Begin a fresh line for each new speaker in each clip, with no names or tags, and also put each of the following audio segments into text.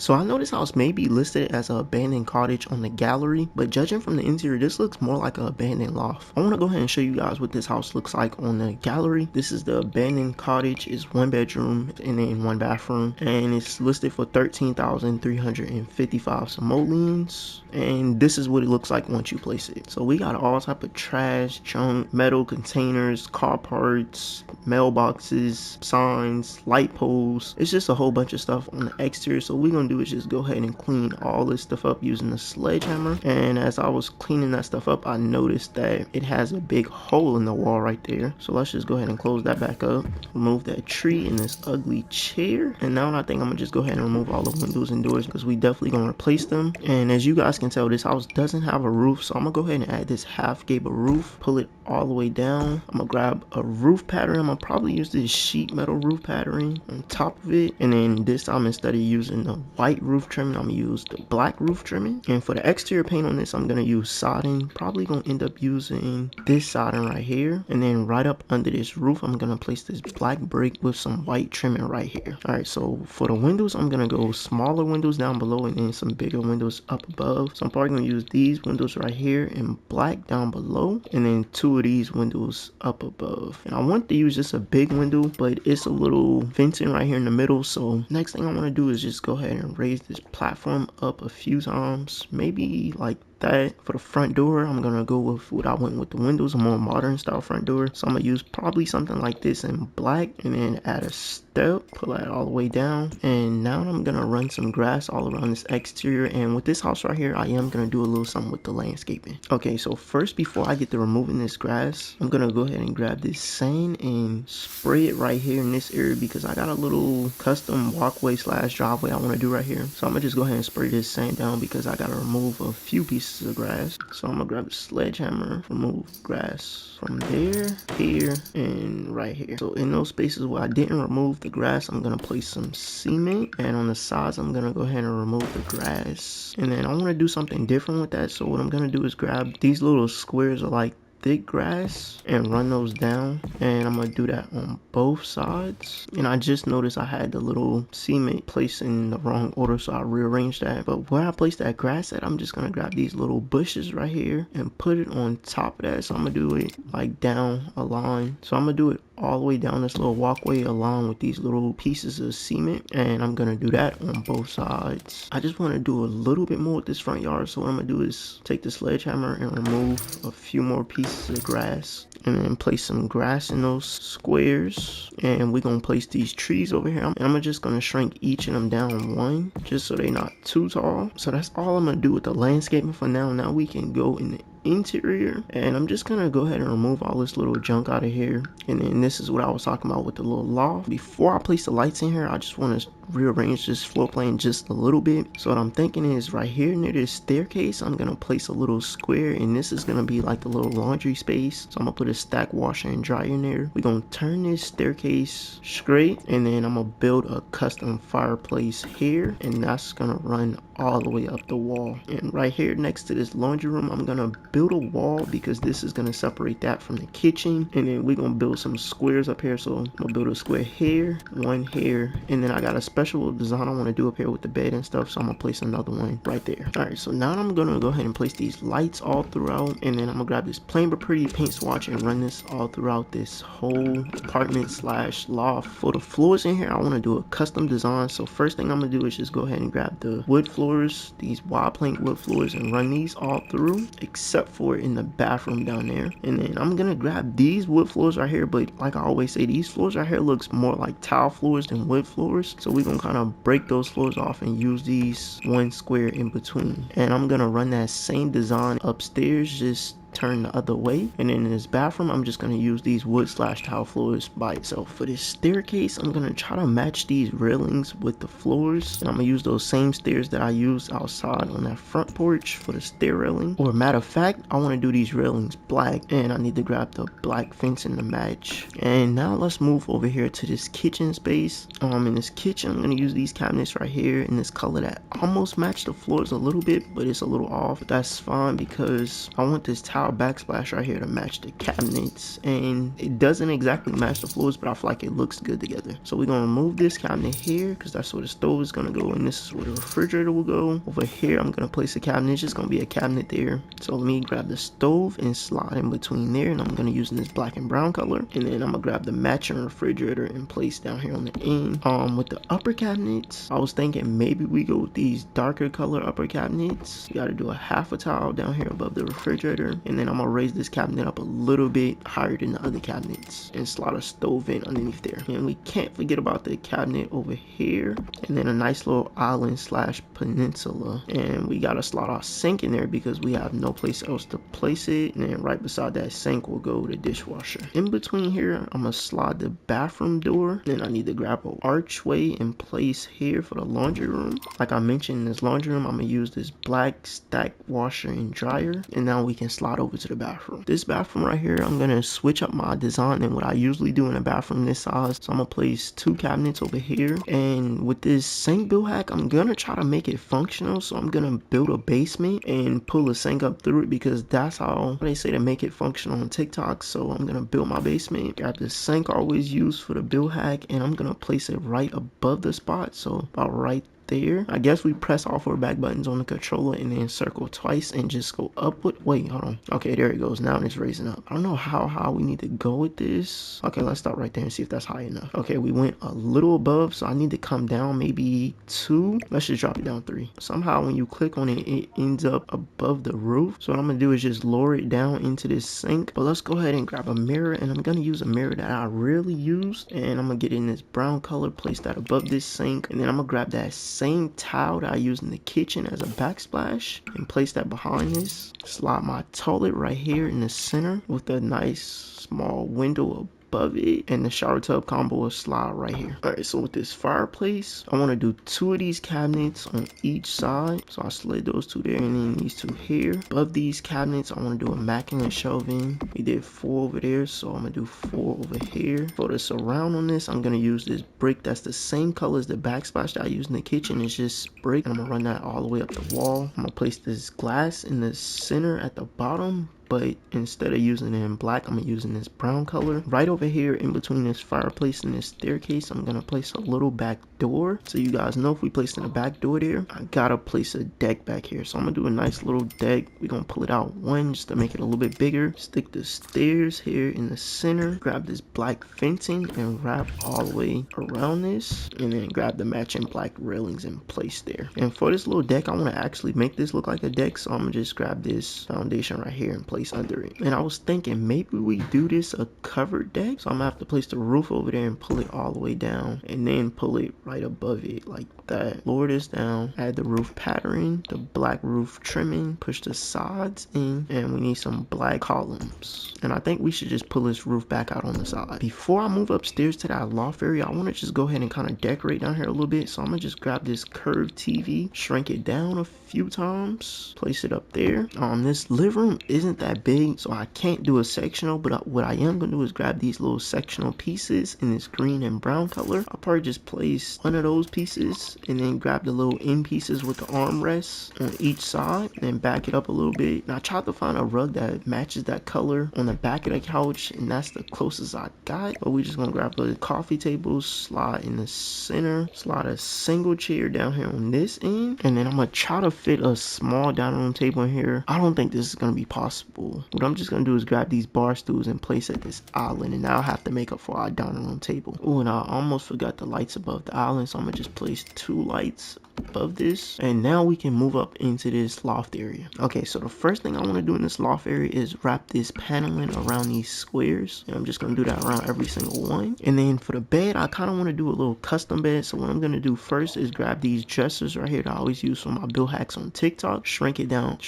So I know this house may be listed as an abandoned cottage on the gallery, but judging from the interior, this looks more like an abandoned loft. I want to go ahead and show you guys what this house looks like on the gallery. This is the abandoned cottage. It's 1 bedroom and then 1 bathroom, and it's listed for $13,355 simoleons. And this is what it looks like once you place it. So we got all type of trash, junk, metal containers, car parts, mailboxes, signs, light poles. It's just a whole bunch of stuff on the exterior. So we're gonna do is just go ahead and clean all this stuff up using a sledgehammer. And as I was cleaning that stuff up, I noticed that it has a big hole in the wall right there. So let's just go ahead and close that back up, remove that tree and this ugly chair. And now I think I'm gonna just go ahead and remove all the windows and doors because we definitely gonna replace them. And as you guys can tell, this house doesn't have a roof, so I'm gonna go ahead and add this half gable roof, pull it all the way down. I'm gonna grab a roof pattern. I'm gonna probably use this sheet metal roof pattern on top of it, and then this time, instead of using the white roof trimming, I'm gonna use the black roof trimming. And for the exterior paint on this, I'm gonna use siding. Probably gonna end up using this siding right here, and then right up under this roof, I'm gonna place this black brick with some white trimming right here. All right, so for the windows, I'm gonna go smaller windows down below and then some bigger windows up above. So I'm probably gonna use these windows right here in black down below, and then 2 of these windows up above. And I want to use just a big window, but it's a little venting right here in the middle. So next thing I want to do is just go ahead and raise this platform up a few times, maybe like that. For the front door, I'm gonna go with what I went with the windows, a more modern style front door. So I'm gonna use probably something like this in black, and then add a step, pull that all the way down. And now I'm gonna run some grass all around this exterior. And with this house right here, I am gonna do a little something with the landscaping. Okay, so first, before I get to removing this grass, I'm gonna go ahead and grab this sand and spray it right here in this area because I got a little custom walkway slash driveway I want to do right here. So I'm gonna just go ahead and spray this sand down because I gotta remove a few pieces of grass. So I'm gonna grab a sledgehammer, remove grass from there, here, and right here. So in those spaces where I didn't remove the grass, I'm gonna place some cement, and on the sides I'm gonna go ahead and remove the grass. And then I want to do something different with that. So what I'm gonna do is grab these little squares of like thick grass and run those down, and I'm gonna do that on both sides. And I just noticed I had the little cement placed in the wrong order, so I rearranged that. But where I placed that grass at, I'm just gonna grab these little bushes right here and put it on top of that. So I'm gonna do it like down a line. So I'm gonna do it all the way down this little walkway along with these little pieces of cement, and I'm gonna do that on both sides. I just want to do a little bit more with this front yard, so what I'm gonna do is take the sledgehammer and remove a few more pieces of grass, and then place some grass in those squares. And we're gonna place these trees over here, and I'm just gonna shrink each of them down one, just so they're not too tall. So that's all I'm gonna do with the landscaping for now. Now we can go in the interior, and I'm just gonna go ahead and remove all this little junk out of here. And then this is what I was talking about with the little loft. Before I place the lights in here, I just want to rearrange this floor plan just a little bit. So what I'm thinking is right here near this staircase, I'm gonna place a little square, and this is gonna be like the little laundry space. So I'm gonna put a stack washer and dryer in there. We're gonna turn this staircase straight, and then I'm gonna build a custom fireplace here, and that's gonna run all the way up the wall. And right here next to this laundry room, I'm gonna build a wall because this is gonna separate that from the kitchen. And then we're gonna build some squares up here. So I'm gonna build a square here, one here, and then I got a special design I want to do up here with the bed and stuff, so I'm gonna place another one right there. All right, so now I'm gonna go ahead and place these lights all throughout, and then I'm gonna grab this plain but pretty paint swatch and run this all throughout this whole apartment slash loft. For the floors in here, I want to do a custom design. So first thing I'm gonna do is just go ahead and grab the wood floors, these wide plank wood floors, and run these all through except for in the bathroom down there. And then I'm gonna grab these wood floors right here, but like I always say, these floors right here looks more like tile floors than wood floors, so we're gonna kind of break those floors off and use these one square in between. And I'm gonna run that same design upstairs, just turn the other way. And then in this bathroom, I'm just going to use these wood slash tile floors by itself. For this staircase, I'm going to try to match these railings with the floors, and I'm going to use those same stairs that I used outside on that front porch for the stair railing. Or matter of fact, I want to do these railings black, and I need to grab the black fencing to match. And now let's move over here to this kitchen space. In this kitchen, I'm going to use these cabinets right here in this color that almost match the floors a little bit, but it's a little off. But that's fine because I want this tile tile backsplash right here to match the cabinets, and it doesn't exactly match the floors, but I feel like it looks good together. So we're gonna remove this cabinet here because that's where the stove is gonna go, and this is where the refrigerator will go. Over here I'm gonna place a cabinet. It's just gonna be a cabinet there. So let me grab the stove and slide in between there, and I'm gonna use this black and brown color, and then I'm gonna grab the matching refrigerator and place down here on the end. With the upper cabinets, I was thinking maybe we go with these darker color upper cabinets. You gotta do a half a tile down here above the refrigerator, and then I'm gonna raise this cabinet up a little bit higher than the other cabinets and slide a stove in underneath there. And we can't forget about the cabinet over here, and then a nice little island slash peninsula, and we gotta slide our sink in there because we have no place else to place it. And then right beside that sink will go the dishwasher. In between here I'm gonna slide the bathroom door, then I need to grab an archway in place here for the laundry room. Like I mentioned, in this laundry room I'm gonna use this black stack washer and dryer, and now we can slide over to the bathroom. This bathroom right here, I'm gonna switch up my design than what I usually do in a bathroom this size. So I'm gonna place 2 cabinets over here, and with this sink build hack I'm gonna try to make it functional. So I'm gonna build a basement and pull a sink up through it because that's how they say to make it functional on TikTok. So I'm gonna build my basement, grab the sink I always use for the build hack, and I'm gonna place it right above the spot, so about right there. I guess we press all 4 back buttons on the controller and then circle twice and just go upward. Wait, hold on. Okay, there it goes. Now it's raising up. I don't know how high we need to go with this. Okay, let's stop right there and see if that's high enough. Okay, we went a little above, so I need to come down maybe 2. Let's just drop it down 3. Somehow when you click on it, it ends up above the roof. So what I'm gonna do is just lower it down into this sink. But let's go ahead and grab a mirror, and I'm gonna use a mirror that I rarely use, and I'm gonna get in this brown color, place that above this sink, and then I'm gonna grab that same towel that I use in the kitchen as a backsplash and place that behind this. Slide my toilet right here in the center with a nice small window above it, and the shower tub combo will slide right here. Alright, so with this fireplace, I want to do 2 of these cabinets on each side. So I slid those 2 there, and then these 2 here. Above these cabinets, I want to do immaculate shelving. We did 4 over there, so I'm gonna do 4 over here. For the surround on this, I'm gonna use this brick that's the same color as the backsplash that I use in the kitchen. It's just brick, and I'm gonna run that all the way up the wall. I'm gonna place this glass in the center at the bottom, but instead of using it in black, I'm using this brown color. Right over here in between this fireplace and this staircase, I'm gonna place a little back door. So you guys know if we place in a back door there, I gotta place a deck back here. So I'm gonna do a nice little deck. We're gonna pull it out 1 just to make it a little bit bigger. Stick the stairs here in the center. Grab this black fencing and wrap all the way around this, and then grab the matching black railings in place there. And for this little deck, I want to actually make this look like a deck, so I'm gonna just grab this foundation right here and place under it. And I was thinking maybe we do this a covered deck, so I'm gonna have to place the roof over there and pull it all the way down, and then pull it right above it like that. Lower this down, add the roof pattern, the black roof trimming, push the sides in, and we need some black columns. And I think we should just pull this roof back out on the side. Before I move upstairs to that loft area, I want to just go ahead and kind of decorate down here a little bit. So I'm gonna just grab this curved TV, shrink it down a few times, place it up there. This living room isn't that big, so I can't do a sectional, but what I am gonna do is grab these little sectional pieces in this green and brown color. I'll probably just place 1 of those pieces, and then grab the little end pieces with the armrests on each side, and then back it up a little bit. And I tried to find a rug that matches that color on the back of the couch, and that's the closest I got. But we're just gonna grab the coffee table, slide in the center, slide a single chair down here on this end, and then I'm gonna try to fit a small dining room table in here. I don't think this is gonna be possible. What I'm just gonna do is grab these bar stools and place at this island, and now I'll have to make up for our dining room table. Oh, and I almost forgot the lights above the island, so I'm gonna just place 2 lights above this, and now we can move up into this loft area. Okay, so the first thing I want to do in this loft area is wrap this paneling around these squares, and I'm just going to do that around every single one. And then for the bed, I kind of want to do a little custom bed. So what I'm going to do first is grab these dressers right here that I always use for my build hacks on TikTok, shrink it down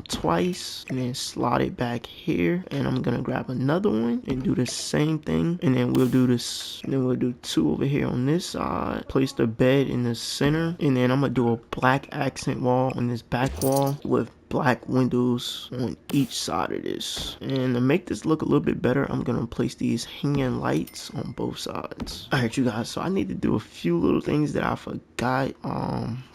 twice, and then slide it back here. And I'm going to grab another one and do the same thing, and then we'll do this, and then we'll do 2 over here on this side, place the bed in the center, and then I'm gonna do a black accent wall on this back wall with black windows on each side of this. And to make this look a little bit better, I'm gonna place these hanging lights on both sides. All right, you guys, so I need to do a few little things that I forgot.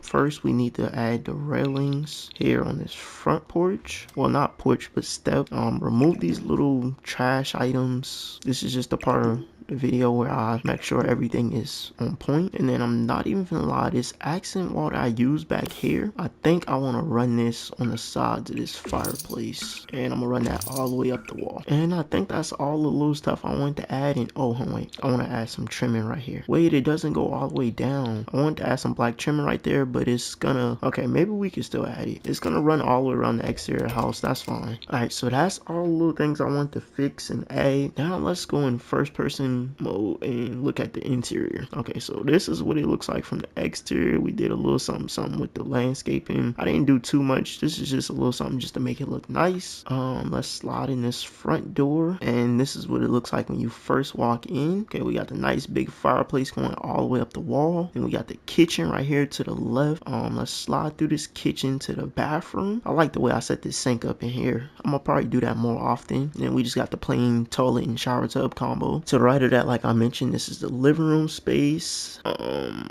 First we need to add the railings here on this front porch. Well, not porch, but step. Remove these little trash items. This is just a part of the video where I make sure everything is on point. And then I'm not even gonna lie, this accent wall that I use back here, I think I want to run this on the sides of this fireplace, and I'm gonna run that all the way up the wall. And I think that's all the little stuff I want to add. And oh wait, I want to add some trimming right here. Wait, it doesn't go all the way down. I want to add some black trimming right there, but it's gonna, okay, maybe we can still add it. It's gonna run all the way around the exterior house. That's fine. All right, so that's all the little things I want to fix and add. Now let's go in first person mode and look at the interior. Okay, so this is what it looks like from the exterior. We did a little something with the landscaping. I didn't do too much. This is just a little something just to make it look nice. Let's slide in this front door, and this is what it looks like when you first walk in. Okay, we got the nice big fireplace going all the way up the wall, and we got the kitchen right here to the left. Let's slide through this kitchen to the bathroom. I like the way I set this sink up in here. I'm gonna probably do that more often. Then we just got the plain toilet and shower tub combo. To the right of that, like I mentioned, this is the living room space.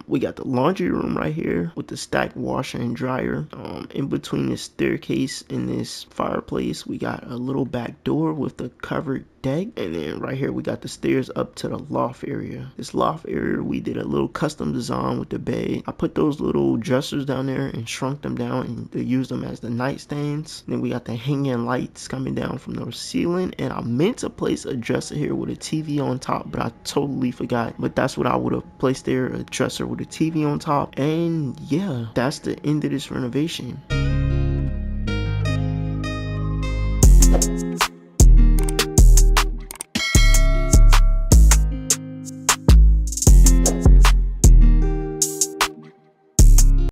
We got the laundry room right here with the stacked washer and dryer. In between this staircase and this fireplace, we got a little back door with the covered deck, and then right here we got the stairs up to the loft area. This loft area, we did a little custom design with the bed. I put those little dressers down there and shrunk them down and to use them as the nightstands. Then we got the hanging lights coming down from the ceiling, and I meant to place a dresser here with a TV on top, but I totally forgot. But that's what I would have placed there, a dresser with a TV on top. And yeah, that's the end of this renovation.